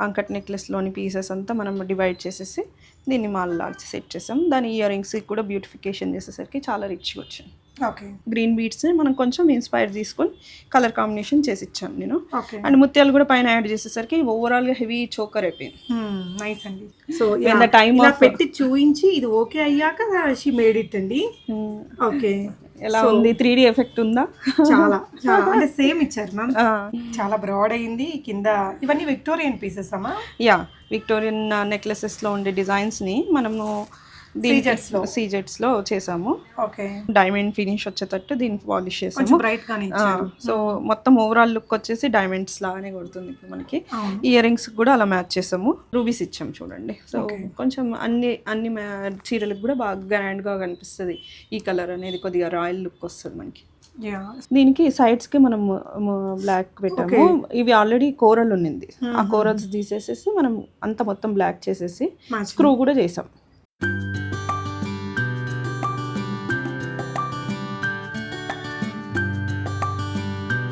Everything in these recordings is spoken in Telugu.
అంకట్ నెక్లెస్లోని పీసెస్ అంతా మనం డివైడ్ చేసేసి దీన్ని మాల లాగా సెట్ చేసాం. దాని ఇయర్ రింగ్స్కి కూడా బ్యూటిఫికేషన్ చేసేసరికి చాలా రిచ్గా వచ్చింది. ఓకే, గ్రీన్ బీడ్స్ని మనం కొంచెం ఇన్స్పైర్ తీసుకొని కలర్ కాంబినేషన్ చేసి ఇచ్చాను నేను. ఓకే, అండ్ ముత్యాలు కూడా పైన యాడ్ చేసేసరికి ఓవరాల్గా హెవీ చోకర్ అయిపోయింది. నైస్ అండి. సో టైమ్ పెట్టి చూయించి ఇది ఓకే అయ్యాక షీ మేడ్ ఇట్ అండి. ఓకే, ఎలా ఉంది? 3D ఎఫెక్ట్ ఉందా? చాలా అంటే సేమ్ ఇచ్చారు మ్యామ్. చాలా బ్రాడ్ అయింది కింద. ఇవన్నీ విక్టోరియన్ పీసెస్ అమ్మా? యా, విక్టోరియన్ నెక్లెసెస్లో ఉండే డిజైన్స్ని మనము సీజెట్స్ లో చేసాము. ఓకే, డైమండ్ ఫినిష్ వచ్చేటట్టు దీన్ని పాలిష్ చేసాము. బ్రైట్ గానే ఇచ్చారు. సో మొత్తం ఓవరాల్ లుక్ వచ్చేసి డైమండ్స్ లాగానే కొడుతుంది ఇప్పుడు మనకి. ఇయర్ రింగ్స్ కూడా అలా మ్యాచ్ చేసాము. రూబీస్ ఇచ్చాము చూడండి. సో కొంచెం అన్ని చీరలకు కూడా బాగా గ్రాండ్ గా కనిపిస్తుంది. ఈ కలర్ అనేది కొద్దిగా రాయల్ లుక్ వస్తుంది మనకి. దీనికి సైడ్స్ కి మనం బ్లాక్ పెట్టాము. ఇవి ఆల్రెడీ కోరల్ ఉన్నింది. ఆ కోరల్స్ తీసేసేసి మనం అంత మొత్తం బ్లాక్ చేసేసి స్క్రూ కూడా చేసాం.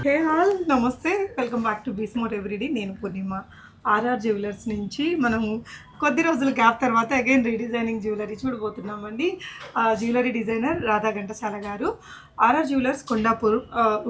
హే ఆల్, నమస్తే, welcome back to Bsmart everyday. నేను పూర్ణిమ. ఆర్ఆర్ జ్యువెలర్స్ నుంచి మనం కొద్ది రోజుల గ్యాప్ తర్వాత అగైన్ రీడిజైనింగ్ జ్యువెలరీ చూడబోతున్నామండి. జ్యువెలరీ డిజైనర్ రాధా ఘంటసాల గారు. ఆర్ఆర్ జ్యువెలర్స్ కొండాపూర్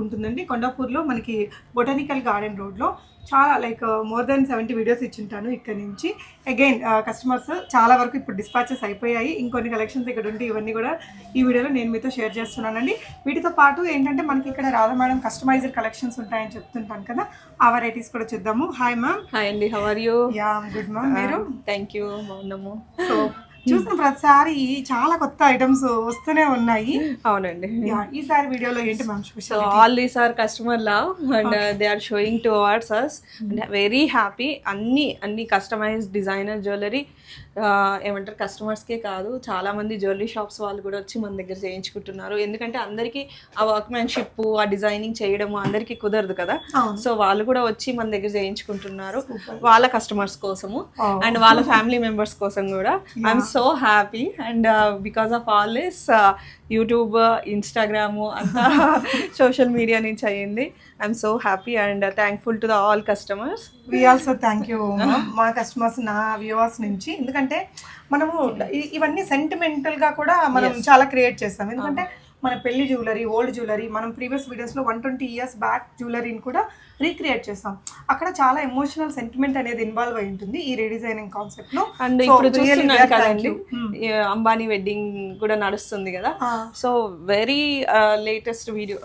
ఉంటుందండి. కొండాపూర్లో మనకి బొటానికల్ గార్డెన్ రోడ్లో చాలా లైక్ మోర్ దెన్ 70 వీడియోస్ ఇచ్చింటాను ఇక్కడ నుంచి. అగైన్ కస్టమర్స్ చాలా వరకు ఇప్పుడు డిస్పాచెస్ అయిపోయాయి. ఇంకొన్ని కలెక్షన్స్ ఇక్కడ ఉంటే ఇవన్నీ కూడా ఈ వీడియోలో నేను మీతో షేర్ చేస్తున్నానండి. వీటితో పాటు ఏంటంటే మనకి ఇక్కడ రాధా మేడం కస్టమైజ్డ్ కలెక్షన్స్ ఉంటాయని చెప్తుంటాను కదా, ఆ వెరైటీస్ కూడా చూద్దాము. Hi ma'am. హాయ్ అండి, how are you? Yeah, good ma'am. మీరు? థ్యాంక్ యూ, బాగున్నాము. సో చూసిన ప్రతిసారి చాలా కొత్త ఐటమ్స్ వస్తూనే ఉన్నాయి. అవునండి. ఈసారి వీడియోలో ఏంటి ma'am special? All these are customer love and they are showing towards us. Very happy. అన్ని కస్టమైజ్డ్ డిజైనర్ జ్యువెలరీ. ఏమంటారు, కస్టమర్స్కే కాదు, చాలా మంది జ్యువెలరీ షాప్స్ వాళ్ళు కూడా వచ్చి మన దగ్గర చేయించుకుంటున్నారు. ఎందుకంటే అందరికీ ఆ వర్క్మెన్షిప్, ఆ డిజైనింగ్ చేయడము అందరికీ కుదరదు కదా. సో వాళ్ళు కూడా వచ్చి మన దగ్గర చేయించుకుంటున్నారు, వాళ్ళ కస్టమర్స్ కోసము అండ్ వాళ్ళ ఫ్యామిలీ మెంబర్స్ కోసం కూడా. I'm so happy and because of all this YouTube, Instagram అంతా సోషల్ మీడియా నుంచి అయ్యింది. I'm so happy and thankful to the all customers. We also thank you మా కస్టమర్స్, నా వ్యూవర్స్ నుంచి. ఎందుకంటే మనము ఇవన్నీ సెంటిమెంటల్గా కూడా మనం చాలా క్రియేట్ చేస్తాం. ఎందుకంటే మన పెళ్లి జ్యువెలరీ, ఓల్డ్ జ్యువెలరీ, మనం ప్రీవియస్ వీడియోస్లో 120 years బ్యాక్ జ్యువెలరీని కూడా రీక్రియేట్ చేస్తాం. అక్కడ చాలా ఎమోషనల్ సెంటిమెంట్ అనేది ఇన్వాల్వ్ అయి ఉంటుంది ఈ రీడిజైనింగ్ కాన్సెప్ట్ లో. అండ్ ఇప్పుడు చూస్తున్నారు కదండి, అంబానీ వెడ్డింగ్ కూడా నడుస్తుంది కదా. So very latest video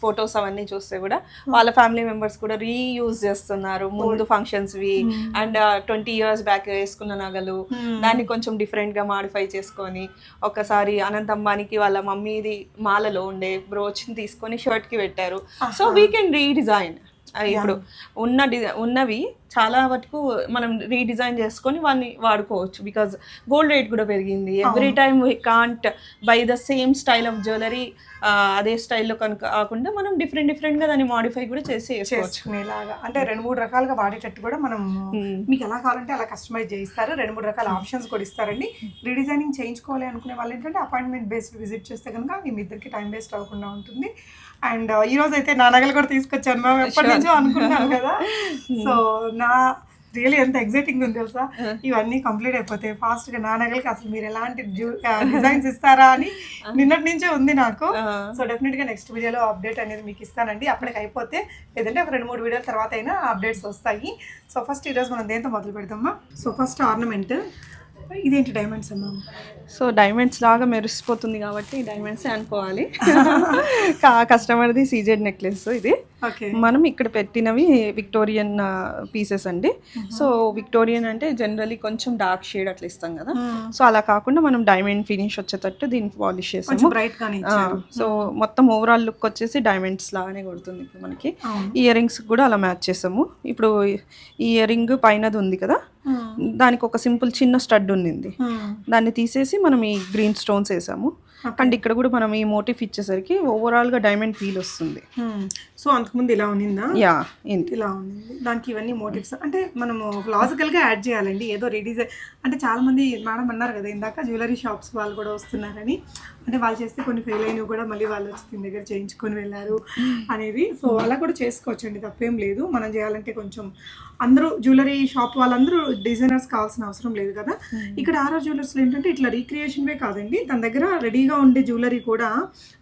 photos అవన్నీ చూస్తే కూడా వాళ్ళ ఫ్యామిలీ మెంబర్స్ కూడా రీయూజ్ చేస్తున్నారు ముందు ఫంక్షన్స్ వి. అండ్ 20 years బ్యాక్ వేసుకున్న నగలు దాన్ని కొంచెం డిఫరెంట్ గా మాడిఫై చేసుకొని, ఒకసారి అనంత్ అంబానీకి వాళ్ళ మమ్మీది మాలలో ఉండే బ్రోచ్ ని తీసుకొని షర్ట్ కి పెట్టారు. So we can redesign. ఇప్పుడు ఉన్నవి చాలా వరకు మనం రీడిజైన్ చేసుకొని వాడిని వాడుకోవచ్చు. బికాజ్ గోల్డ్ రేట్ కూడా పెరిగింది. Every time we can't by the same style of jewellery. అదే స్టైల్లో కనుక కాకుండా మనం డిఫరెంట్గా దాన్ని మాడిఫై కూడా చేసుకునేలాగా, అంటే 2-3 రకాలుగా వాడేటట్టు కూడా మనం మీకు ఎలా కావాలంటే అలా కస్టమైజ్ చేయిస్తారు. 2-3 రకాల ఆప్షన్స్ కూడా ఇస్తారండి. రీడిజైనింగ్ చేయించుకోవాలి అనుకునే వాళ్ళు ఏంటంటే అపాయింట్మెంట్ బేస్డ్ విజిట్ చేస్తే కనుక మీ ఇద్దరికి టైం వేస్ట్ అవ్వకుండా ఉంటుంది. అండ్ ఈ రోజు అయితే నా నగలు కూడా తీసుకొచ్చాను మ్యామ్, ఎప్పటి నుంచో అనుకున్నాను కదా. సో నా రియల్లీ ఎంత ఎగ్జైటింగ్ ఉంది తెలుసా. ఇవన్నీ కంప్లీట్ అయిపోతాయి ఫాస్ట్ గా. నా నగలకి అసలు మీరు ఎలాంటి డిజైన్స్ ఇస్తారా అని నిన్నటి నుంచే ఉంది నాకు. సో డెఫినెట్ గా నెక్స్ట్ వీడియోలో అప్డేట్ అనేది మీకు ఇస్తానండి. అప్పటికి అయిపోతే లేదంటే ఒక 2-3 వీడియోల తర్వాత అయినా అప్డేట్స్ వస్తాయి. సో ఫస్ట్ ఈరోజు మనం దేంతో మొదలు పెడతామా? So first ornament. ఇదేంటి డైమండ్స్ అమ్మా? సో డైమండ్స్ లాగా మెరిసిపోతుంది కాబట్టి డైమండ్సే అనుకోవాలి. కస్టమర్ది సీజెడ్ నెక్లెస్ ఇది. మనం ఇక్కడ పెట్టినవి విక్టోరియన్ పీసెస్ అండి. సో విక్టోరియన్ అంటే జనరలీ కొంచెం డార్క్ షేడ్ అట్లా ఇస్తాం కదా. సో అలా కాకుండా మనం డైమండ్ ఫినిష్ వచ్చేటట్టు దీన్ని పాలిష్ చేసాము. సో మొత్తం ఓవరాల్ లుక్ వచ్చేసి డైమండ్స్ లాగానే కొడుతుంది ఇప్పుడు మనకి. ఇయర్ రింగ్స్ కూడా అలా మ్యాచ్ చేసాము. ఇప్పుడు ఈ ఇయర్ రింగ్ పైనది ఉంది కదా, దానికి ఒక సింపుల్ చిన్న స్టడ్ ఉన్నింది. దాన్ని తీసేసి మనం ఈ గ్రీన్ స్టోన్స్ వేసాము. అండ్ ఇక్కడ కూడా మనం ఈ మోటివ్ ఇచ్చేసరికి ఓవరాల్ గా డైమండ్ ఫీల్ వస్తుంది. సో అంతకుముందు ఇలా ఉన్నిందా? యా, ఇలా ఉంది. దానికి ఇవన్నీ మోటివ్స్ అంటే మనము లాజికల్ గా యాడ్ చేయాలండి. ఏదో రీడిజైన్ అంటే చాలా మంది మేడం అన్నారు కదా ఇందాక జ్యువెలరీ షాప్స్ వాళ్ళు కూడా వస్తున్నారని. అంటే వాళ్ళు చేస్తే కొన్ని ఫెయిల్ అయినవి కూడా మళ్ళీ వాళ్ళు వచ్చి దీని దగ్గర చేయించుకొని వెళ్ళారు అనేది. సో అలా కూడా చేసుకోవచ్చండి, తప్పేం లేదు. మనం చేయాలంటే కొంచెం అందరూ జ్యువెలరీ షాప్ వాళ్ళందరూ డిజైనర్స్ కావాల్సిన అవసరం లేదు కదా. ఇక్కడ ఆర్ఆర్ జ్యువెలర్స్లో ఏంటంటే ఇట్లా రీక్రియేషన్వే కాదండి, తన దగ్గర రెడీగా ఉండే జ్యువెలరీ కూడా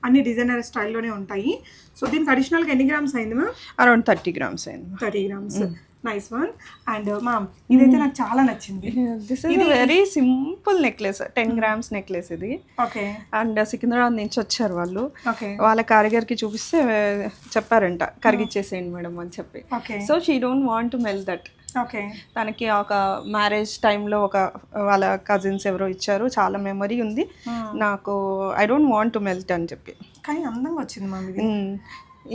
అన్ని డిజైనర్ స్టైల్లోనే ఉంటాయి. సో దీనికి అడిషనల్గా ఎన్ని గ్రామ్స్ అయింది మ్యామ్? అరౌండ్ 30 grams అయింది. 30 grams. Nice one. And ma'am ఇదైతే నాకు చాలా నచ్చింది. This is very simple necklace, 10 grams necklace ఇది. ఓకే. అండ్ సికింద్రాబాద్ నుంచి వచ్చారు వాళ్ళు. ఓకే. వాళ్ళ కారిగర్కి చూపిస్తే చెప్పారంట కరిగిచ్చేసేయండి మేడం అని చెప్పి. Okay. So she don't want to melt that. Okay. తనకి ఒక మ్యారేజ్ టైంలో ఒక వాళ్ళ కజిన్స్ ఎవరో ఇచ్చారు, చాలా మెమరీ ఉంది నాకు, I don't want to melt అని చెప్పి. కానీ అందంగా వచ్చింది మ్యామ్ ఇది.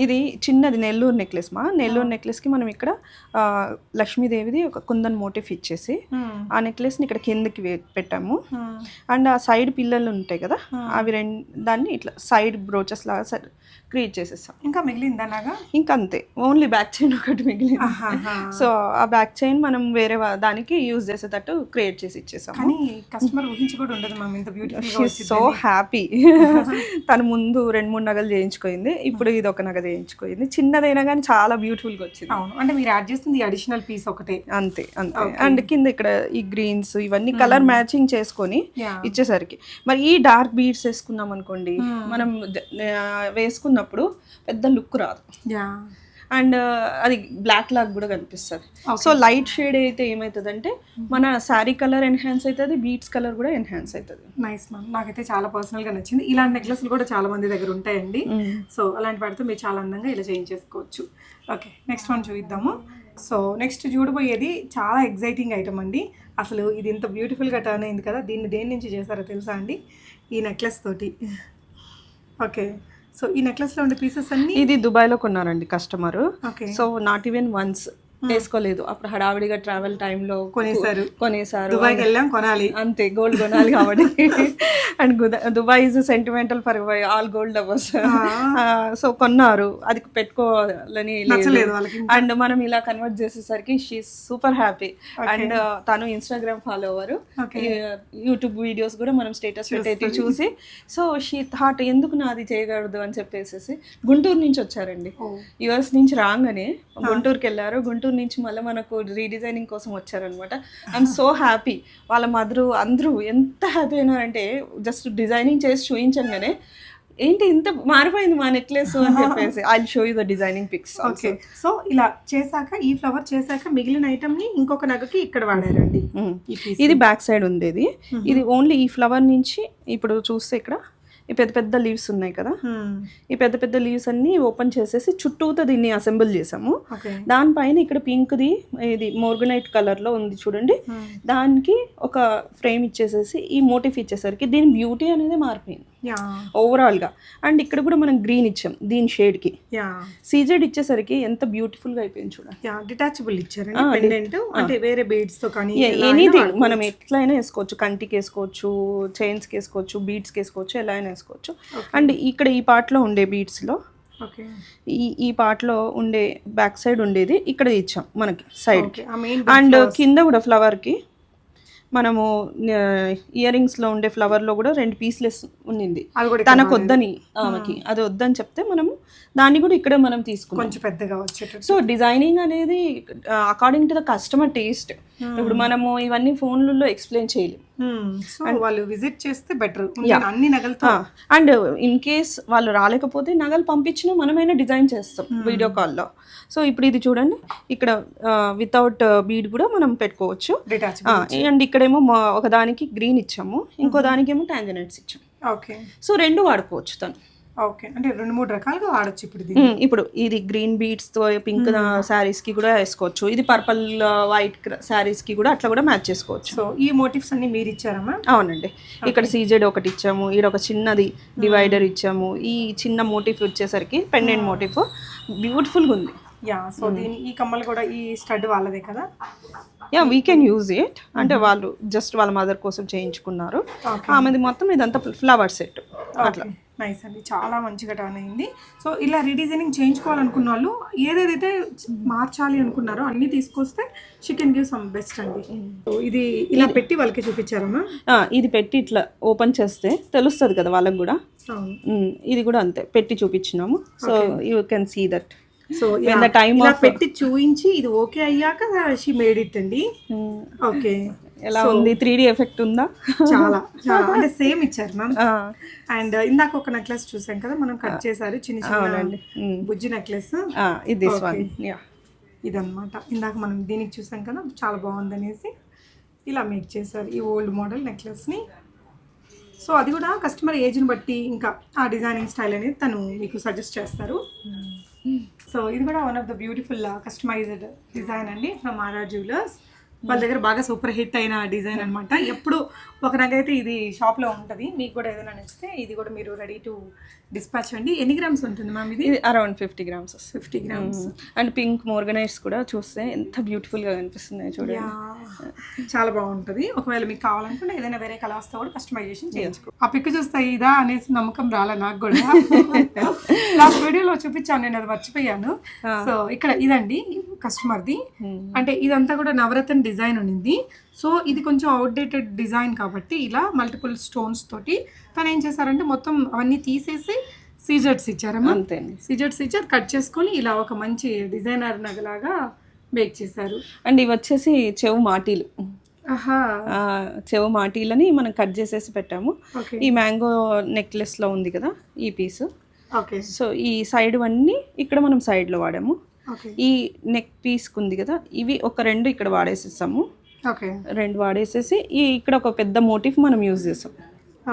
ఇది చిన్నది నెల్లూరు నెక్లెస్ మా. నెల్లూరు నెక్లెస్కి మనం ఇక్కడ లక్ష్మీదేవిది ఒక కుందన్ మోటిఫ్ ఇచ్చేసి ఆ నెక్లెస్ని ఇక్కడ కిందకి పెట్టాము. అండ్ ఆ సైడ్ పిల్లలు ఉంటాయి కదా, అవి దాన్ని ఇట్లా సైడ్ బ్రోచెస్ లాగా క్రియేట్ చేసేస్తాం. ఇంకా మిగిలిందా నాగా? ఇంకా అంతే, ఓన్లీ బ్యాక్ చైన్ ఒకటి మిగిలింది. సో ఆ బ్యాక్ చైన్ మనం వేరే దానికి యూజ్ చేసేటట్టు క్రియేట్ చేసి ఇచ్చేసాం. కానీ కస్టమర్ ఊహించి కూడా ఉండదు మ్యామ్ ఇంత బ్యూటిఫుల్. So happy. తను ముందు 2-3 నగలు చేయించుకోయింది, ఇప్పుడు ఇది ఒక నగ చేయించుకోయింది. చిన్నదైనా కానీ చాలా బ్యూటిఫుల్గా వచ్చింది. అవును, అంటే మీరు యాడ్ చేస్తుంది అడిషనల్ పీస్ ఒకటే. అంతే అంతే. అండ్ కింద ఇక్కడ ఈ గ్రీన్స్ ఇవన్నీ కలర్ మ్యాచింగ్ చేసుకొని ఇచ్చేసరికి, మరి ఈ డార్క్ బీడ్స్ వేసుకున్నాం అనుకోండి, మనం వేసుకున్నప్పుడు పెద్ద లుక్ రాదు. అండ్ అది బ్లాక్ లాగా కూడా కనిపిస్తుంది. సో లైట్ షేడ్ అయితే ఏమవుతుందంటే మన శారీ కలర్ ఎన్హాన్స్ అవుతుంది, బీడ్స్ కలర్ కూడా ఎన్హాన్స్ అవుతుంది. నైస్ మ్యామ్, నాకైతే చాలా పర్సనల్గా నచ్చింది. ఇలాంటి నెక్లెస్లు కూడా చాలా మంది దగ్గర ఉంటాయండి. సో అలాంటి వాటితో మీరు చాలా అందంగా ఇలా చేయించేసుకోవచ్చు. ఓకే, నెక్స్ట్ వన్ చూద్దాము. సో నెక్స్ట్ చూడబోయేది చాలా ఎగ్జైటింగ్ ఐటమ్ అండి. అసలు ఇది ఇంత బ్యూటిఫుల్గా టర్న్ అయింది కదా, దీన్ని దేని నుంచి చేశారో తెలుసా అండి? ఈ నెక్లెస్ తోటి. ఓకే. సో ఈ నెక్లెస్లో ఉండే పీసెస్ అన్ని ఇది దుబాయ్లో కొన్నారండి customer. Okay. So not even once వేసుకోలేదు, అప్పుడు హడావిడిగా ట్రావెల్ టైంలో కొనేసారు. దుబాయ్కి వెళ్ళాం, కొనాలి అంతే, గోల్డ్ కొనాలి కాబట్టి. And Dubai is sentimental for all gold lovers. So కొన్నారు, అది పెట్టుకోవాలని లేదు. అండ్ మనం ఇలా కన్వర్ట్ చేసేసరికి షీ సూపర్ హ్యాపీ. అండ్ తను ఇన్స్టాగ్రామ్ ఫాలోవర్, యూట్యూబ్ వీడియోస్ కూడా మనం స్టేటస్ పెట్టేది చూసి, సో షీ థాట్ ఎందుకు నాది చేయకూడదు అని చెప్పేసి గుంటూరు నుంచి వచ్చారండి. యుఎస్ నుంచి రాగానే గుంటూరుకి వెళ్ళారు, గుంటూరు నుంచి మళ్ళీ మనకు రీడిజైనింగ్ కోసం వచ్చారనమాట. I'm so happy. వాళ్ళ మదరు అందరూ ఎంత హ్యాపీ అయినారంటే జస్ట్ డిజైనింగ్ చేసి చూపించగానే ఏంటి ఇంత మారిపోయింది మా నెక్లెస్ అని చెప్పేసి. I show you the designing pics. Okay. So ఇలా చేశాక, ఈ ఫ్లవర్ చేశాక మిగిలిన ఐటమ్ ని ఇంకొక నగకి ఇక్కడ వాడారండి. ఇది బ్యాక్ సైడ్ ఉండేది. ఇది ఓన్లీ ఈ ఫ్లవర్ నుంచి ఇప్పుడు చూస్తే ఇక్కడ ఈ పెద్ద పెద్ద లీవ్స్ ఉన్నాయి కదా, ఈ పెద్ద పెద్ద లీవ్స్ అన్ని ఓపెన్ చేసేసి చుట్టూతో దీన్ని అసెంబుల్ చేసాము. దానిపైన ఇక్కడ పింక్ది ఇది మోర్గనైట్ కలర్ లో ఉంది చూడండి, దానికి ఒక ఫ్రేమ్ ఇచ్చేసేసి ఈ మోటిఫ్ ఇచ్చేసరికి దీని బ్యూటీ అనేది మారిపోయింది ఓవరాల్ గా. అండ్ ఇక్కడ కూడా మనం గ్రీన్ ఇచ్చాం దీని షేడ్ కి, సీజెడ్ ఇచ్చేసరికి ఎంత బ్యూటిఫుల్ గా అయిపోయింది చూడండి. డిటాచబుల్ ఇచ్చారు, అంటే వేరే బీడ్స్ తో కానీ ఎనీథింగ్ మనం ఎట్లయినా వేసుకోవచ్చు, కంటికి వేసుకోవచ్చు, చైన్స్ కి వేసుకోవచ్చు, బీడ్స్ కి వేసుకోవచ్చు, ఎలా అయినా వేసుకోవచ్చు. అండ్ ఇక్కడ ఈ పార్ట్ లో ఉండే బీడ్స్ లో ఈ పార్ట్ లో ఉండే బ్యాక్ సైడ్ ఉండేది ఇక్కడ ఇచ్చాం మనకి సైడ్ కి. అండ్ కింద కూడా ఫ్లవర్ కి మనము ఇయర్ రింగ్స్ లో ఉండే ఫ్లవర్ లో కూడా 2 పీస్లెస్ ఉన్నింది, తనకు వద్దని ఆమెకి అది వద్దని చెప్తే మనము దాన్ని కూడా ఇక్కడ మనం తీసుకున్నాం కొంచెం పెద్దగా వచ్చేటట్టు. సో డిజైనింగ్ అనేది according to the customer taste. ఇప్పుడు మనము ఇవన్నీ ఫోన్లలో ఎక్స్ప్లెయిన్ చేయలేము, సో వాళ్ళు విజిట్ చేస్తే బెటర్ అన్ని నగలతో. అండ్ ఇన్ కేస్ వాళ్ళు రాలేకపోతే నగలు పంపించినా మనమైనా డిజైన్ చేస్తాం వీడియో కాల్లో. సో ఇప్పుడు ఇది చూడండి, ఇక్కడ వితౌట్ బీడ్ కూడా మనం పెట్టుకోవచ్చు. అండ్ ఇక్కడేమో ఒకదానికి గ్రీన్ ఇచ్చాము, ఇంకో దానికేమో టాంజనైట్స్ ఇచ్చాము. ఓకే. సో 2 వాడుకోవచ్చు తను. ఓకే, అంటే 2-3 రకాలుగా వాడచ్చు. ఇప్పుడు ఇది గ్రీన్ బీడ్స్ తో పింక్ శారీస్ కి కూడా వేసుకోవచ్చు, ఇది పర్పుల్ వైట్ శారీస్ కి కూడా అట్లా కూడా మ్యాచ్ చేసుకోవచ్చు. సో ఈ మోటివ్స్ అన్ని మీరు ఇచ్చారమ్మా? అవునండి, ఇక్కడ సీజెడ్ ఒకటి ఇచ్చాము, ఇక్కడ ఒక చిన్నది డివైడర్ ఇచ్చాము. ఈ చిన్న మోటిఫ్ వచ్చేసరికి పెండెంట్ మోటిఫ్ బ్యూటిఫుల్ గా ఉంది. యా సో దీని ఈ కమ్మలు కూడా ఈ స్టడ్ వాళ్ళదే కదా? Yeah we can use it. అంటే వాళ్ళు జస్ట్ వాళ్ళ మదర్ కోసం చేయించుకున్నారు. ఆమెది మొత్తం ఇదంతా ఫ్లవర్ సెట్ అట్లా. నైస్ అండి, చాలా మంచిగా టర్న్ అయింది. సో ఇలా రీడిజైనింగ్ చేయించుకోవాలనుకున్న వాళ్ళు ఏదేదైతే మార్చాలి అనుకున్నారో అన్ని తీసుకొస్తే she can give some best అండి. సో ఇది ఇలా పెట్టి వాళ్ళకి చూపించారమ్మా? ఇది పెట్టి ఇట్లా ఓపెన్ చేస్తే తెలుస్తుంది కదా వాళ్ళకి కూడా. ఇది కూడా అంతే పెట్టి చూపించినాము. So you can see that. So ఇలా పెట్టి చూయించి ఇది ఓకే అయ్యాక షీ మేడ్ ఇట్ అండి. ఓకే, ఎలా ఉంది? 3D ఎఫెక్ట్ ఉందా? చాలా చాలా అంటే సేమ్ ఇచ్చారు మ్యామ్. అండ్ ఇందాక ఒక నెక్లెస్ చూసాం కదా మనం, కట్ చేశారు చిన్న చిన్న బుజ్జి నెక్లెస్. ఇదన్నమాట ఇందాక మనం దీనికి చూసాం కదా, చాలా బాగుంది అనేసి ఇలా మేక్ చేశారు ఈ ఓల్డ్ మోడల్ నెక్లెస్ని. సో అది కూడా కస్టమర్ ఏజ్ని బట్టి ఇంకా ఆ డిజైనింగ్ స్టైల్ అనేది తను మీకు సజెస్ట్ చేస్తారు. సో ఇది కూడా one of the beautiful customized design అండి ఫ్రమ్ ఆర్ఆర్ జ్యువెలర్స్. వాళ్ళ దగ్గర బాగా సూపర్ హిట్ అయిన డిజైన్ అనమాట. ఎప్పుడు ఒక నగైతే ఇది షాప్లో ఉంటుంది. మీకు కూడా ఏదైనా నచ్చితే ఇది కూడా మీరు రెడీ టు డిస్పాచ్ అండి. ఎన్ని గ్రామ్స్ ఉంటుంది మ్యామ్ ఇది? Around 50 grams. 50 grams. And pink morganites కూడా చూస్తే ఎంత బ్యూటిఫుల్గా కనిపిస్తున్నాయి చూడండి. చాలా బాగుంటుంది. ఒకవేళ మీకు కావాలనుకుంటే ఏదైనా వేరే కలర్స్తో కూడా కస్టమైజేషన్ చేయించుకో. ఆ పిక్ చూస్తే ఇదా అనేసి నమ్మకం రాలే నాకు కూడా. లాస్ట్ వీడియోలో చూపించాను నేను, అది మర్చిపోయాను. సో ఇక్కడ ఇదండి కస్టమర్ది. అంటే ఇదంతా కూడా నవరత్న డిజైన్ ఉన్నింది. సో ఇది కొంచెం అవుట్డేటెడ్ డిజైన్ కాబట్టి ఇలా మల్టిపుల్ స్టోన్స్ తోటి తను ఏం చేశారంటే మొత్తం అవన్నీ తీసేసి సీజర్స్ ఇచ్చారమ్మా. అంతే, సీజర్స్ ఇచ్చారు, కట్ చేసుకొని ఇలా ఒక మంచి డిజైనర్ నగలాగా మేక్ చేశారు. అండ్ ఇవి వచ్చేసి చెవు మాటీలు. చెవు మాటీలని మనం కట్ చేసేసి పెట్టాము. ఈ మ్యాంగో నెక్లెస్లో ఉంది కదా ఈ పీస్. ఓకే, సో ఈ సైడ్ అన్నీ ఇక్కడ మనం సైడ్లో వాడాము. ఈ నెక్ పీస్కి ఉంది కదా, ఇవి ఒక 2 ఇక్కడ వాడేసేసాము. ఓకే, 2 వాడేసేసి ఇక్కడ ఒక పెద్ద మోటిఫ్ మనం యూజ్ చేసాం.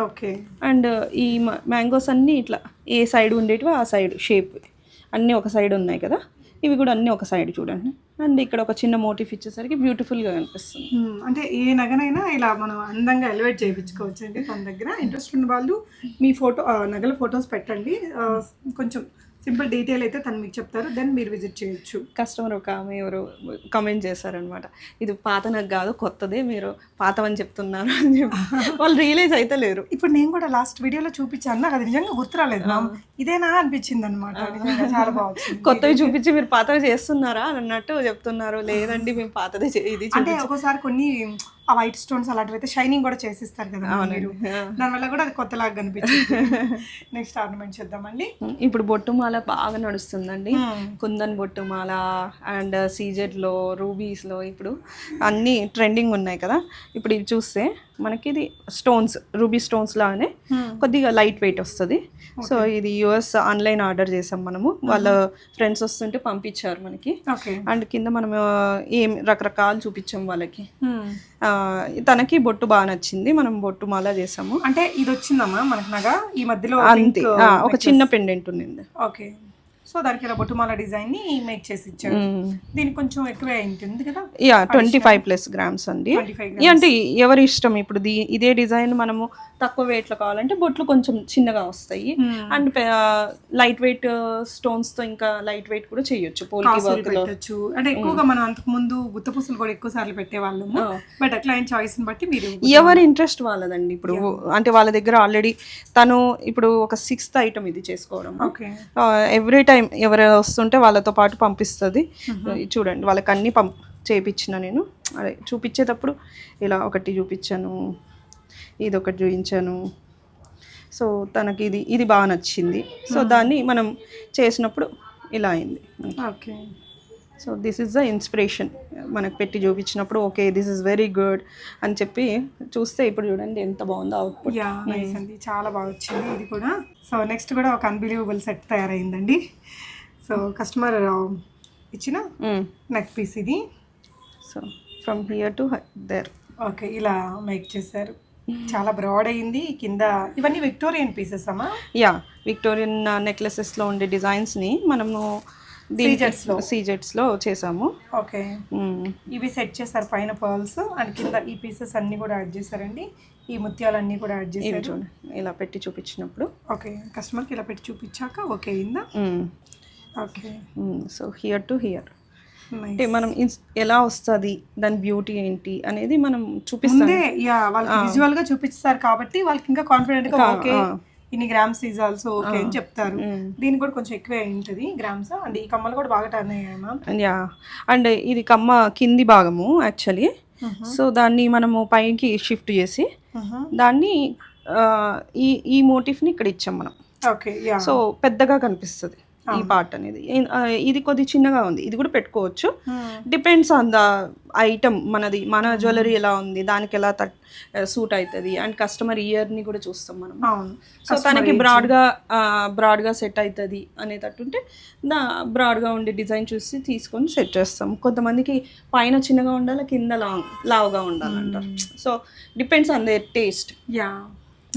ఓకే, అండ్ ఈ మ్యాంగోస్ అన్నీ ఇట్లా ఏ సైడ్ ఉండేటివో ఆ సైడ్ షేప్ అన్నీ ఒక సైడ్ ఉన్నాయి కదా, ఇవి కూడా అన్నీ ఒక సైడ్ చూడండి. అండ్ ఇక్కడ ఒక చిన్న మోటిఫ్ ఇచ్చేసరికి బ్యూటిఫుల్గా కనిపిస్తుంది. అంటే ఏ నగనైనా ఇలా మనం అందంగా ఎలివేట్ చేయించుకోవచ్చు అండి. తన దగ్గర ఇంట్రెస్ట్ ఉన్న వాళ్ళు మీ నగల ఫొటోస్ పెట్టండి. కొంచెం సింపుల్ డీటెయిల్ అయితే తను మీకు చెప్తారు, దెన్ మీరు విజిట్ చేయొచ్చు. కస్టమర్ ఒక ఆమె ఎవరు కామెంట్ చేశారనమాట, ఇది పాత నాకు కాదు కొత్తదే, మీరు పాతవని చెప్తున్నారు అని చెప్పి. వాళ్ళు రియలైజ్ అయితే లేరు. ఇప్పుడు నేను కూడా లాస్ట్ వీడియోలో చూపించాను, నాకు అది నిజంగా గుర్తురాలేదు, ఇదేనా అనిపించింది అనమాట. చాలా బాగుంది. కొత్తవి చూపించి మీరు పాతవి చేస్తున్నారా అన్నట్టు చెప్తున్నారు. లేదండి మేము పాతదే ఇది. అంటే ఒక్కోసారి కొన్ని ఆ వైట్ స్టోన్స్ అలాంటివి అయితే షైనింగ్ కూడా చేసిస్తారు కదా మీరు, దానివల్ల కూడా అది కొత్తలాగా కనిపించింది. నెక్స్ట్ ఆర్నమెంట్ చూద్దామండి. ఇప్పుడు బొట్టుమాల బాగా నడుస్తుందండి. కుందన్ బొట్టుమాల అండ్ సీజెడ్లో రూబీస్లో ఇప్పుడు అన్నీ ట్రెండింగ్ ఉన్నాయి కదా. ఇప్పుడు ఇది చూస్తే మనకి ఇది స్టోన్స్ రూబీ స్టోన్స్ లాగానే కొద్దిగా లైట్ వెయిట్ వస్తుంది. సో ఇది యుఎస్ ఆన్లైన్ ఆర్డర్ చేసాం మనము, వాళ్ళ ఫ్రెండ్స్ వస్తుంటే పంపించారు మనకి. అండ్ కింద మనం ఏం రకరకాలు చూపించాం వాళ్ళకి. తనకి బొట్టు బాగా నచ్చింది, మనం బొట్టు మాల చేసాము. అంటే ఇది వచ్చిందమ్మా మనకు నగ ఈ మధ్యలో అంతే, ఒక చిన్న పెండెంట్ ఉంది. ఓకే, సో దానికి ఇలా బొట్టుమాల డిజైన్ ని మేక్ చేసి ఇచ్చారు. దీనికి కొంచెం ఎక్కువే ఉంటుంది కదా. 25+ grams అండి. అంటే ఎవరి ఇష్టం. ఇప్పుడు ఇదే డిజైన్ మనము తక్కువ వెయిట్ లో కావాలంటే బొట్లు కొంచెం చిన్నగా వస్తాయి. అండ్ లైట్ వెయిట్ స్టోన్స్ తో ఇంకా లైట్ వెయిట్ కూడా చేయొచ్చు. పోల్కి వర్క్ లో అంటే ఎక్కువగా మనం అంతకు ముందు గుత్తపూసలు కూడా ఎక్కువ సార్లు పెట్టేవాళ్ళము. బట్ క్లయింట్ చాయిస్ ని బట్టి మీరు ఎవరి ఇంట్రెస్ట్ వాళ్ళదండి. ఇప్పుడు అంటే వాళ్ళ దగ్గర ఆల్రెడీ తను ఇప్పుడు ఒక 6th ఐటమ్ ఇది చేసుకోవడం. ఎవ్రీ టైం ఎవరు వస్తుంటే వాళ్ళతో పాటు పంపిస్తుంది. చూడండి వాళ్ళకి అన్ని చేయించిన నేను. అదే చూపించేటప్పుడు ఇలా ఒకటి చూపించాను, ఇది ఒకటి చూపించాను. సో తనకి ఇది బాగా నచ్చింది. సో దాన్ని మనం చేసినప్పుడు ఇలా అయింది. Okay, so this is the inspiration. మనకు పెట్టి చూపించినప్పుడు okay this is very good అని చెప్పి చూస్తే ఇప్పుడు చూడండి ఎంత బాగుందో అవుట్పుట్. నైస్ అండి, చాలా బాగా వచ్చింది ఇది కూడా. సో నెక్స్ట్ కూడా ఒక అన్బిలీవబుల్ సెట్ తయారైందండి. సో కస్టమర్ ఇచ్చిన నెక్ పీస్ ఇది. So from here to their. Okay, ఇలా మేక్ చేశారు. చాలా బ్రాడ్ అయింది కింద. ఇవన్నీ విక్టోరియన్ పీసెస్ అమ్మా? యా, విక్టోరియన్ నెక్లెసెస్లో ఉండే డిజైన్స్ని మనము సీజెట్స్లో చేసాము. ఓకే, ఇవి సెట్ చేశారు పైన పర్ల్స్ అండ్ కింద ఈ పీసెస్ అన్నీ కూడా యాడ్ చేశారండి. ఈ ముత్యాలన్నీ కూడా యాడ్ చేశారు. ఇలా పెట్టి చూపించినప్పుడు ఓకే, కస్టమర్కి ఇలా పెట్టి చూపించాక ఓకే అయిందా? Okay. So here to hear అంటే మనం ఎలా వస్తుంది దాని బ్యూటీ ఏంటి అనేది మనం చూపిస్తాం. వాళ్ళకి విజువల్ గా చూపిస్తారు కాబట్టి వాళ్ళకి ఇంకా కాన్ఫిడెంట్ గా ఓకే ఇన్ని గ్రామ్స్ ఈజ్ ఆల్సో ఓకే అని చెప్తారు. దీనికి కూడా కొంచెం ఎక్కువే ఉంటుంది గ్రామ్స్. అండ్ ఈ కమ్మలు కూడా బాగా టర్న్ అయ్యాయి మ్యామ్. యా అండ్ ఇది కమ్మ కింది భాగము యాక్చువల్లీ. సో దాన్ని మనము పైకి షిఫ్ట్ చేసి దాన్ని ఈ మోటిఫ్ని ఇక్కడ ఇచ్చాం మనం. ఓకే. సో పెద్దగా కనిపిస్తుంది ఈ పార్ట్ అనేది. ఇది కొద్ది చిన్నగా ఉంది, ఇది కూడా పెట్టుకోవచ్చు. డిపెండ్స్ ఆన్ ద ఐటమ్, మన జ్యువెలరీ ఎలా ఉంది, దానికి ఎలా సూట్ అవుతుంది. అండ్ కస్టమర్ ఇయర్ని కూడా చూస్తాం మనం. సో తనకి బ్రాడ్గా సెట్ అవుతుంది అనేటట్టుంటే బ్రాడ్గా ఉండే డిజైన్ చూసి తీసుకొని సెట్ చేస్తాం. కొంతమందికి పైన చిన్నగా ఉండాలి, కింద లావుగా ఉండాలంటారు. So depends on the taste. Yeah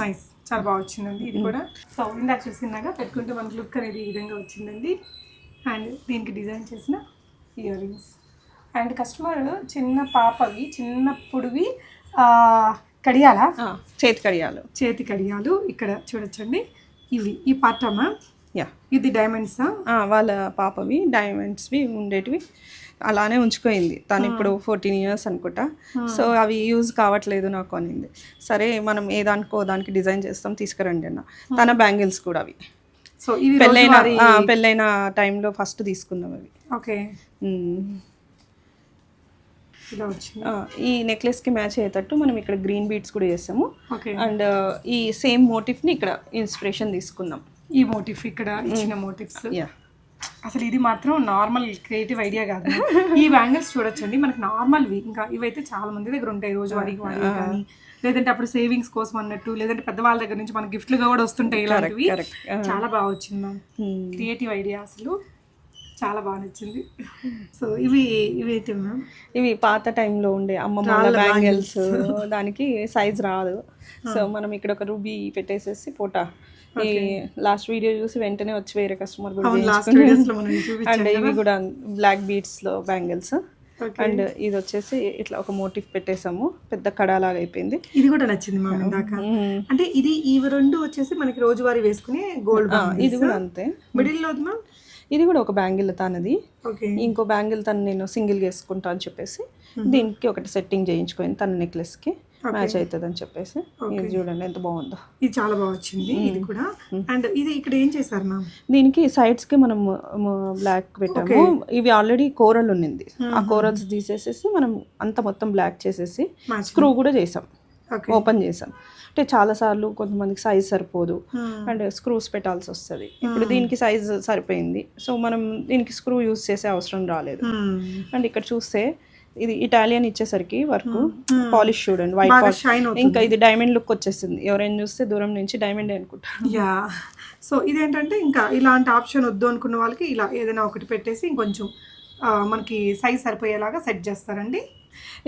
nice, చాలా బాగా వచ్చిందండి ఇది కూడా. సో ఇందాక చూసినాక పెట్టుకుంటే మనకు లుక్ అనేది ఈ విధంగా వచ్చిందండి. అండ్ దీనికి డిజైన్ చేసిన ఇయర్ రింగ్స్. అండ్ కస్టమర్ చిన్న పాపవి చిన్నప్పుడువి కడియాలా, చేతి కడియాలు ఇక్కడ చూడొచ్చండి. ఇవి ఈ పార్ట్ అమ్మా. యా ఇది డైమండ్సా? వాళ్ళ పాపవి డైమండ్స్వి ఉండేటివి అలానే ఉంచుకోయింది. తను ఇప్పుడు 14 years అనుకుంటా. సో అవి యూజ్ కావట్లేదు నాకు అనింది. సరే మనం దానికి డిజైన్ చేస్తాం, తీసుకురండి అన్న. తన బ్యాంగిల్స్ కూడా అవి. సో ఇవి పెళ్ళైన టైంలో ఫస్ట్ తీసుకున్నాం అవి. ఓకే. ఈ నెక్లెస్కి మ్యాచ్ అయ్యేటట్టు మనం ఇక్కడ గ్రీన్ బీడ్స్ కూడా చేస్తాము. అండ్ ఈ సేమ్ మోటిఫ్ని ఇక్కడ ఇన్స్పిరేషన్ తీసుకుందాం. ఈ మోటిఫ్ ఇక్కడ ఇచ్చిన మోటివ్స్. అసలు ఇది మాత్రం నార్మల్ క్రియేటివ్ ఐడియా కాదు. ఈ బ్యాంగిల్స్ చూడొచ్చండి, మనకి నార్మల్వి. ఇంకా ఇవైతే చాలా మంది దగ్గర ఉంటాయి రోజువారీకి కానీ, లేదంటే అప్పుడు సేవింగ్స్ కోసం అన్నట్టు, లేదంటే పెద్దవాళ్ళ దగ్గర నుంచి మనకి గిఫ్ట్లుగా కూడా వస్తుంటాయి ఇలాంటివి. చాలా బాగా వచ్చింది మ్యామ్, క్రియేటివ్ ఐడియా అసలు చాలా బాగా నచ్చింది. సో ఇవి ఏంటి మ్యామ్? ఇవి పాత టైంలో ఉండే అమ్మమ్మ బ్యాంగిల్స్. దానికి సైజ్ రాదు. సో మనం ఇక్కడ ఒక రూబీ పెట్టేసేసి ఫోటో ఈ లాస్ట్ వీడియో చూసి వెంటనే వచ్చి వేరే కస్టమర్ కూడా. అండ్ ఇవి కూడా బ్లాక్ బీడ్స్ లో బ్యాంగిల్స్. అండ్ ఇది వచ్చేసి ఇట్లా ఒక మోటివ్ పెట్టేసాము, పెద్ద కడాలాగా అయిపోయింది. ఇది కూడా నచ్చింది మా ఇందాక. అంటే ఇవి రెండు వచ్చేసి మనకి రోజువారీ వేసుకునే గోల్డ్. ఇది కూడా అంతే. మిడిల్ లో ఇది కూడా ఒక బ్యాంగిల్ తనది, ఇంకో బ్యాంగిల్ తను నేను సింగిల్ వేసుకుంటా అని చెప్పేసి దీనికి ఒకటి సెట్టింగ్ చేయించుకోండి తన నెక్లెస్ కి మ్యాచ్ అవుతుంది అని చెప్పేసి. ఇది చూడండి ఎంత బాగుందో. ఇది చాలా బాగా వచ్చింది ఇది కూడా. అండ్ ఇది ఇక్కడ ఏం చేశారు మ్యామ్? దీనికి సైడ్స్ కి మనం బ్లాక్ పెట్టాము. ఇవి ఆల్రెడీ కోరల్ ఉన్నింది, ఆ కోరల్స్ తీసేసేసి మనం అంత మొత్తం బ్లాక్ చేసేసి స్క్రూ కూడా చేసాం, ఓపెన్ చేసాం. అంటే చాలా సార్లు కొంతమందికి సైజ్ సరిపోదు అండ్ స్క్రూస్ పెట్టాల్సి వస్తుంది. ఇప్పుడు దీనికి సైజ్ సరిపోయింది, సో మనం దీనికి స్క్రూ యూజ్ చేసే అవసరం రాలేదు. అండ్ ఇక్కడ చూస్తే ఇది ఇటాలియన్ ఇచ్చేసరికి వర్క్ పాలిష్ చూడండి, వైట్ పాలిష్. ఇంకా ఇది డైమండ్ లుక్ వచ్చేసింది, ఎవరైనా చూస్తే దూరం నుంచి డైమండ్ అనుకుంటారు. యా, సో ఇదేంటంటే ఇంకా ఇలాంటి ఆప్షన్ వద్దు అనుకున్న వాళ్ళకి ఇలా ఏదైనా ఒకటి పెట్టేసి ఇంకొంచెం మనకి సైజ్ సరిపోయేలాగా సెట్ చేస్తారండి.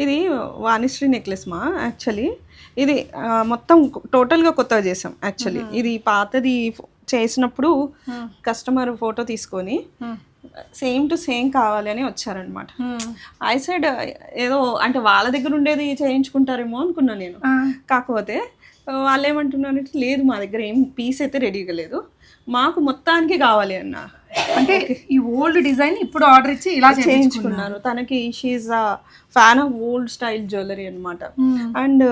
ఇది వాణిశ్రీ నెక్లెస్ మా యాక్చువల్లీ. ఇది మొత్తం టోటల్గా కొత్తగా చేసాం యాక్చువల్లీ. ఇది పాతది చేసినప్పుడు కస్టమర్ ఫోటో తీసుకొని సేమ్ టు సేమ్ కావాలి అని వచ్చారనమాట. ఐ సైడ్ ఏదో అంటే వాళ్ళ దగ్గర ఉండేది చేయించుకుంటారేమో అనుకున్నా నేను. కాకపోతే వాళ్ళు ఏమంటున్నారు, లేదు మా దగ్గర ఏం పీస్ అయితే రెడీగా లేదు, మాకు మొత్తానికి కావాలి అన్న. అంటే ఈ ఓల్డ్ డిజైన్ ఇప్పుడు ఆర్డర్ ఇచ్చి ఇలా చేయించుకున్నారు. తనకి she a fan of old style jewellery అనమాట. And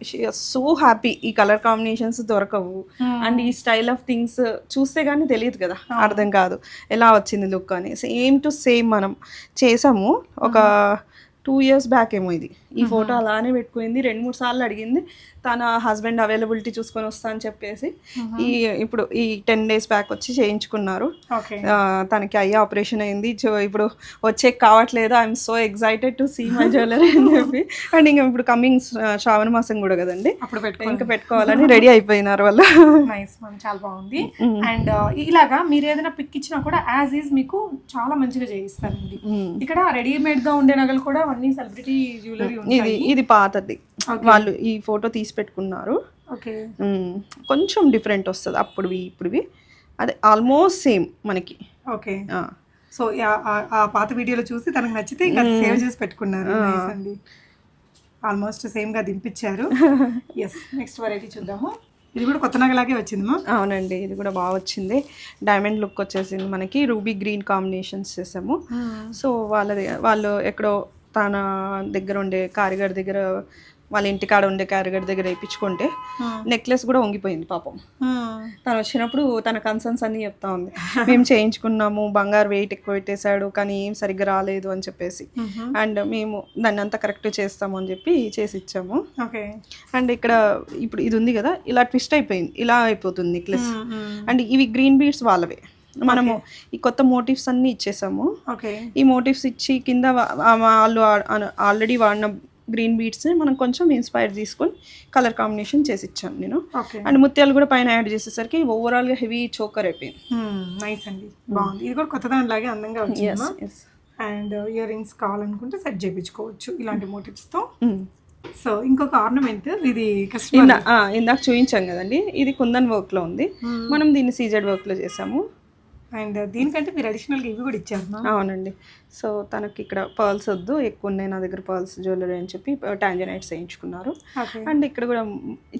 she so happy. ఈ కలర్ కాంబినేషన్స్ దొరకవు అండ్ ఈ స్టైల్ ఆఫ్ థింగ్స్ చూస్తే కానీ తెలియదు కదా, అర్థం కాదు ఎలా వచ్చింది లుక్ అని. సేమ్ టు సేమ్ మనం చేసాము. ఒక 2 years బ్యాక్ ఏమో ఇది. ఈ ఫోటో అలానే పెట్టుకుంది, 2-3 సార్లు అడిగింది. తన హస్బెండ్ అవైలబిలిటీ చూసుకొని వస్తా అని చెప్పేసి ఇప్పుడు ఈ 10 days బ్యాక్ వచ్చి చేయించుకున్నారు. తనకి ఐ ఆపరేషన్ అయింది. ఇప్పుడు వచ్చే కావట్లేదు. I'm so excited to see my jewellery అని చెప్పి. అండ్ ఇంకా ఇప్పుడు కమింగ్ శ్రావణ మాసం కూడా కదండి, ఇంకా పెట్టుకోవాలని రెడీ అయిపోయినారు వాళ్ళు. నైస్ మ్యామ్, చాలా బాగుంది. అండ్ ఇలాగా మీరు ఏదైనా పిక్ ఇచ్చినా కూడా యాజ్ ఈజ్ మీకు చాలా మంచిగా చేయిస్తారండి. ఇక్కడ రెడీమేడ్ గా ఉండే నగలు కూడా అన్ని సెలబ్రిటీ జ్యువెలరీ. ఇది పాతది, వాళ్ళు ఈ ఫోటో తీసి పెట్టుకున్నారు. కొంచెం డిఫరెంట్ వస్తుంది అప్పుడువి ఇప్పుడువి, అదే ఆల్మోస్ట్ సేమ్ మనకి. ఓకే, సో ఆ పాత వీడియోలో చూసి తనకు నచ్చితే ఇంకా సేవ్ చేసి పెట్టుకున్నారు. ఆల్మోస్ట్ సేమ్ గా దింపించారు. ఎస్, నెక్స్ట్ వెరైటీ చూద్దాము. ఇది కూడా కొత్త నగలాగే వచ్చిందమ్మా. అవునండి, ఇది కూడా బాగా వచ్చింది. డైమండ్ లుక్ వచ్చేసింది మనకి. రూబీ గ్రీన్ కాంబినేషన్స్ చేసాము. సో వాళ్ళు ఎక్కడో తన దగ్గర ఉండే కారిగర్ దగ్గర, వాళ్ళ ఇంటికాడ ఉండే కారిగర్ దగ్గర వేయించుకుంటే నెక్లెస్ కూడా వంగిపోయింది పాపం. తను వచ్చినప్పుడు తన కన్సర్న్స్ అన్నీ చెప్తా ఉంది. మేము చేయించుకున్నాము, బంగారు వెయిట్ ఎక్కువ పెట్టేశాడు కానీ ఏం సరిగ్గా రాలేదు అని చెప్పేసి. అండ్ మేము దాన్ని అంతా కరెక్ట్ చేస్తాము అని చెప్పి చేసి ఇచ్చాము. అండ్ ఇక్కడ ఇప్పుడు ఇది ఉంది కదా, ఇలా ట్విస్ట్ అయిపోయింది, ఇలా అయిపోతుంది నెక్లెస్. అండ్ ఇవి గ్రీన్ బీడ్స్ వాళ్ళవే. మనము ఈ కొత్త మోటివ్స్ అన్ని ఇచ్చేసాము. ఈ మోటివ్స్ ఇచ్చి కింద వాళ్ళు ఆల్రెడీ వాడిన గ్రీన్ బీడ్స్ మనం కొంచెం ఇన్స్పైర్ తీసుకొని కలర్ కాంబినేషన్ చేసి ఇచ్చాను నేను. అండ్ ముత్యాలు కూడా పైన యాడ్ చేసేసరికి ఓవరాల్ గా హెవీ చోకర్ అయిపోయింది. నైస్ అండి, బాగుంది. ఇది కూడా కొత్త దానిలాగే అందంగా వచ్చింది. అండ్ ఇయర్ రింగ్స్ కావాలనుకుంటే సెట్ చేయించుకోవచ్చు ఇలాంటి మోటివ్స్ తో. సో ఇంకొక ఆర్నమెంట్, ఇది ఇందాక చూపించాం కదండి, ఇది కుందన్ వర్క్ లో ఉంది. మనం దీన్ని సీజెడ్ వర్క్ లో చేసాము. అండ్ దీనికంటే మీరు అడిషనల్గా ఇవి కూడా ఇచ్చారు. అవునండి. సో తనకి ఇక్కడ పర్ల్స్ వద్దు, ఎక్కువ ఉన్నాయి నా దగ్గర పర్ల్స్ జ్యువెలరీ అని చెప్పి టాంజనైట్స్ వేయించుకున్నారు. అండ్ ఇక్కడ కూడా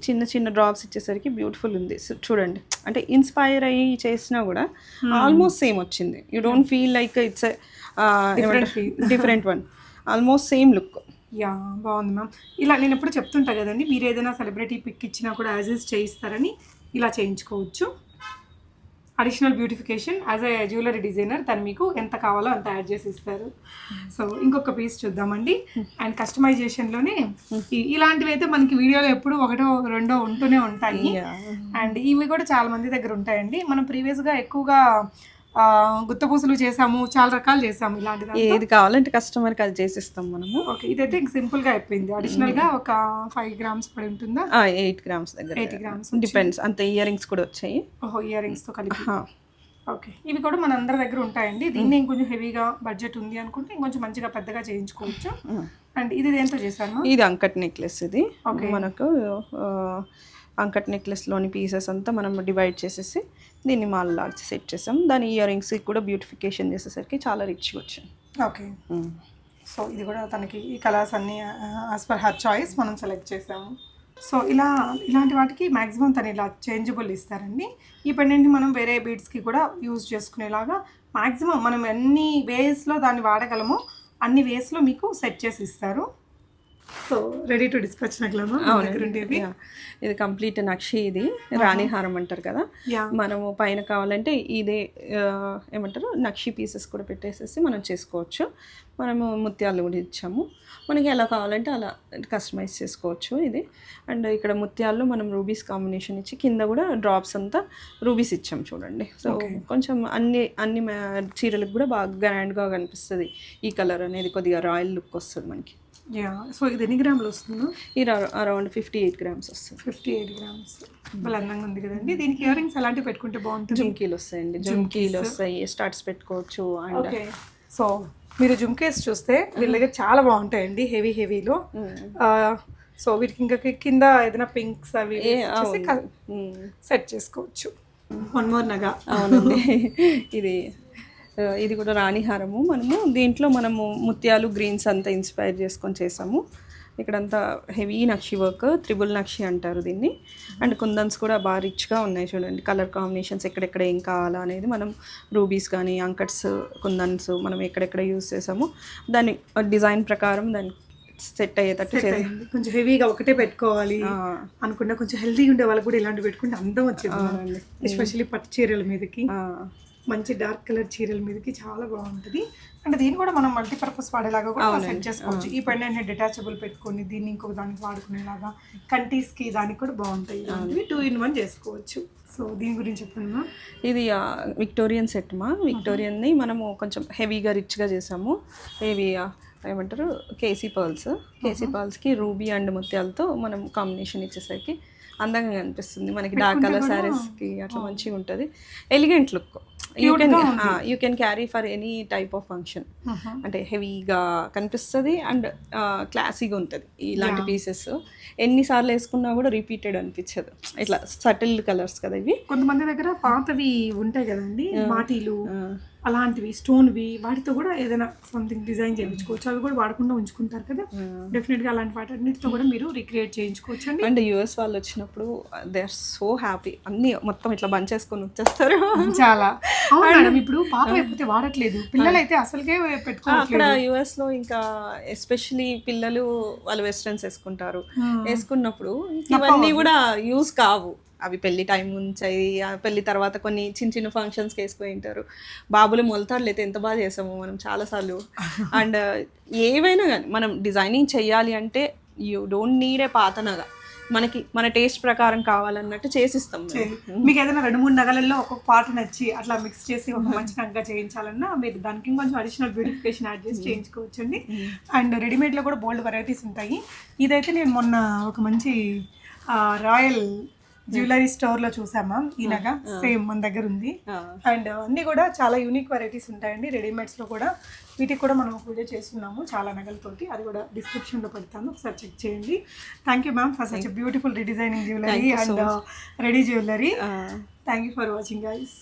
చిన్న చిన్న డ్రాప్స్ ఇచ్చేసరికి బ్యూటిఫుల్ ఉంది. సో చూడండి, అంటే ఇన్స్పైర్ అయ్యి చేసినా కూడా ఆల్మోస్ట్ సేమ్ వచ్చింది. You don't feel like it's different one, almost same look. Yeah, బాగుంది మ్యామ్. ఇలా నేను ఎప్పుడు చెప్తుంటా కదండి, మీరు ఏదైనా సెలబ్రిటీ పిక్ ఇచ్చినా కూడా యాజ్ ఇస్ చేయిస్తారని ఇలా చేయించుకోవచ్చు. Additional beautification as a jewellery designer తను మీకు ఎంత కావాలో అంత యాడ్ చేసి ఇస్తారు. సో ఇంకొక పీస్ చూద్దామండి. అండ్ కస్టమైజేషన్లోనే ఇలాంటివి అయితే మనకి వీడియోలో ఎప్పుడు ఒకటో రెండో ఉంటూనే ఉంటాయి. అండ్ ఇవి కూడా చాలా మంది దగ్గర ఉంటాయండి. మనం ప్రీవియస్గా ఎక్కువగా గుత్తపూసలు చేసాము, చాలా రకాలు చేసాము. ఇలాంటిది ఏది కావాలంటే కస్టమర్కి అది చేసిస్తాం మనము. ఓకే, ఇదైతే సింపుల్ గా అయిపోయింది. అడిషనల్ గా ఒక 5 grams పడి ఉంటుందా? 8 grams దగ్గర. 8 grams డిపెండ్స్. అంత ఇయర్ రింగ్స్ కూడా వచ్చాయి. ఓహో, ఇయర్ రింగ్స్ తో కలిపి. ఓకే, ఇవి కూడా మన అందరి దగ్గర ఉంటాయండి. దీన్ని ఇంకొంచెం హెవీగా బడ్జెట్ ఉంది అనుకుంటే ఇంకొంచెం మంచిగా పెద్దగా చేయించుకోవచ్చు. అండ్ ఇది దేంతో చేశారు? ఇది అంకట్ నెక్లెస్. ఇది మనకు అంకట్ నెక్లెస్లోని పీసెస్ అంతా మనం డివైడ్ చేసేసి దీన్ని మాల్లాగా సెట్ చేసాం. దాని ఇయర్ రింగ్స్ కూడా బ్యూటిఫికేషన్ చేసేసరికి చాలా రిచ్గా వచ్చింది. ఓకే, సో ఇది కూడా తనకి ఈ కలర్స్ అన్నీ యాజ్ పర్ హర్ చాయిస్ మనం సెలెక్ట్ చేసాము. సో ఇలాంటి వాటికి మ్యాక్సిమం తను ఇలా చేంజబుల్ ఇస్తారండి. ఈ పెండెంట్ని మనం వేరే బీడ్స్కి కూడా యూజ్ చేసుకునేలాగా మ్యాక్సిమం మనం ఎన్ని వేస్లో దాన్ని వాడగలమో అన్ని వేస్లో మీకు సెట్ చేసి ఇస్తారు. సో రెడీ టు డిస్పాచ్ నగలమా? ఇది కంప్లీట్ నక్షి. ఇది రాణి హారం అంటారు కదా, మనము పైన కావాలంటే ఇదే ఏమంటారు నక్షి పీసెస్ కూడా పెట్టేసేసి మనం చేసుకోవచ్చు. మనము ముత్యాలు కూడా ఇచ్చాము, మనకి ఎలా కావాలంటే అలా కస్టమైజ్ చేసుకోవచ్చు ఇది. అండ్ ఇక్కడ ముత్యాల్లో మనం రూబీస్ కాంబినేషన్ ఇచ్చి కింద కూడా డ్రాప్స్ అంతా రూబీస్ ఇచ్చాము చూడండి. సో కొంచెం అన్ని చీరలకు కూడా బాగా గ్రాండ్గా కనిపిస్తుంది. ఈ కలర్ అనేది కొద్దిగా రాయల్ లుక్ వస్తుంది మనకి. సో ఇది ఎన్ని గ్రాములు వస్తుందో? ఇది అరౌండ్ 58 grams వస్తుంది. 58 grams చాలా అందంగా ఉంది కదండి. దీనికి ఇయర్ రింగ్స్ అలాంటివి పెట్టుకుంటే బాగుంటుంది. జుమ్కీలు వస్తాయండి, జుమ్కీలు వస్తాయి, స్టార్ట్స్ పెట్టుకోవచ్చు. అండ్ సో మీరు జుమ్కేస్ చూస్తే వీళ్ళ దగ్గర చాలా బాగుంటాయండి, హెవీలో. సో వీటికి ఇంకా కింద ఏదైనా పింక్స్ అవి సెట్ చేసుకోవచ్చు. వన్ మోర్ నగా. అవునండి, ఇది కూడా రాణిహారము. దీంట్లో మనము ముత్యాలు గ్రీన్స్ అంతా ఇన్స్పైర్ చేసుకొని చేసాము. ఇక్కడంతా హెవీ నక్షి వర్క్, త్రిబుల్ నక్షి అంటారు దీన్ని. అండ్ కుందన్స్ కూడా బాగా రిచ్గా ఉన్నాయి చూడండి. కలర్ కాంబినేషన్స్ ఎక్కడెక్కడ ఏం కావాలా అనేది మనం రూబీస్ కానీ అంకట్స్, కుందన్స్ మనం ఎక్కడెక్కడ యూజ్ చేసాము దాని డిజైన్ ప్రకారం దాన్ని సెట్ అయ్యేటట్టు చేయండి. కొంచెం హెవీగా ఒకటే పెట్టుకోవాలి అనుకుంటే కొంచెం హెల్తీగా ఉండే వాళ్ళకి కూడా ఇలాంటివి పెట్టుకుంటే అందం వచ్చింది. ఎస్పెషల్లీ పట్టు చీరల మీదకి, మంచి డార్క్ కలర్ చీరల మీదకి చాలా బాగుంటుంది. అంటే దీన్ని కూడా మనం మల్టీపర్పస్ వాడేలాగా కూడా సెట్ చేసుకోవచ్చు. ఈ పెండెంట్ని డిటాచబుల్ పెట్టుకొని దీన్ని ఇంకొక దానికి వాడుకునేలాగా కంటీస్కి దానికి కూడా బాగుంటాయి. 2 in 1 చేసుకోవచ్చు. సో దీని గురించి చెప్పండి. ఇది విక్టోరియన్ సెట్ విక్టోరియన్ని మనము కొంచెం హెవీగా రిచ్గా చేసాము. ఇవి ఏమంటారు కేసీ పర్ల్స్కి రూబీ అండ్ ముత్యాలతో మనం కాంబినేషన్ ఇచ్చేసరికి అందంగా కనిపిస్తుంది మనకి. డార్క్ కలర్ శారీస్కి అట్లా మంచిగా ఉంటుంది, elegant look. You can carry for any type of function. అంటే హెవీగా కనిపిస్తుంది అండ్ క్లాసీగా ఉంటుంది ఇలాంటి పీసెస్. ఎన్నిసార్లు వేసుకున్నా కూడా రిపీటెడ్ అనిపించదు. ఇట్లా సటిల్ కలర్స్ కదా ఇవి. కొంతమంది దగ్గర పాతవి ఉంటాయి కదండి, మాటీలు అలాంటివి స్టోన్వి, వాటితో కూడా ఏదైనా సంథింగ్ డిజైన్ చేయించుకోవచ్చు. అవి కూడా వాడకుండా ఉంచుకుంటారు కదా, డెఫినెట్గా అలాంటి వాటన్నిటితో కూడా మీరు రిక్రియేట్ చేయించుకోవచ్చు అండి. అండ్ యూఎస్ వాళ్ళు వచ్చినప్పుడు దే ఆర్ సో హ్యాపీ, అన్ని మొత్తం ఇట్లా బంచ్ చేసుకొని వచ్చేస్తారు. చాలా మేడం, ఇప్పుడు పాత అయిపోతే వాడట్లేదు, పిల్లలు అయితే అసలుకే పెట్టుకోవాలి. అక్కడ యుఎస్ లో ఇంకా ఎస్పెషలీ పిల్లలు వాళ్ళు వెస్ట్రన్స్ వేసుకుంటారు. వేసుకున్నప్పుడు ఇవన్నీ కూడా యూజ్ కావు. అవి పెళ్లి టైం నుంచి పెళ్లి తర్వాత కొన్ని చిన్న చిన్న ఫంక్షన్స్కి వేసుకొని ఉంటారు. బాబులు మొలతాడులు అయితే ఎంత బాగా చేసాము మనం చాలాసార్లు. అండ్ ఏవైనా కానీ మనం డిజైనింగ్ చెయ్యాలి అంటే యూ డోంట్ నీడ్ ఏ పాత నగ, మనకి మన టేస్ట్ ప్రకారం కావాలన్నట్టు చేసిస్తాం. మీకు ఏదైనా 2-3 నగలలో ఒక్కొక్క పాట నచ్చి అట్లా మిక్స్ చేసి ఒక మంచి నగగా చేయించాలన్నా మీరు దానికి కొంచెం అడిషనల్ బ్యూటిఫికేషన్ యాడ్ చేసి చేయించుకోవచ్చండి. అండ్ రెడీమేడ్లో కూడా బోల్డ్ వెరైటీస్ ఉంటాయి. ఇదైతే నేను మొన్న ఒక మంచి రాయల్ జ్యువెలరీ స్టోర్లో చూసామా ఈ నగ, సేమ్ మన దగ్గర ఉంది. అండ్ అన్నీ కూడా చాలా యూనిక్ వెరైటీస్ ఉంటాయండి రెడీమేడ్స్లో కూడా. వీటికి కూడా మనం వీడియో చేస్తున్నాము చాలా నగలతోటి, అది కూడా డిస్క్రిప్షన్లో పెడతాను, ఒకసారి చెక్ చేయండి. Thank you ma'am for such beautiful redesigning jewellery and ready jewellery. Thank you for watching guys.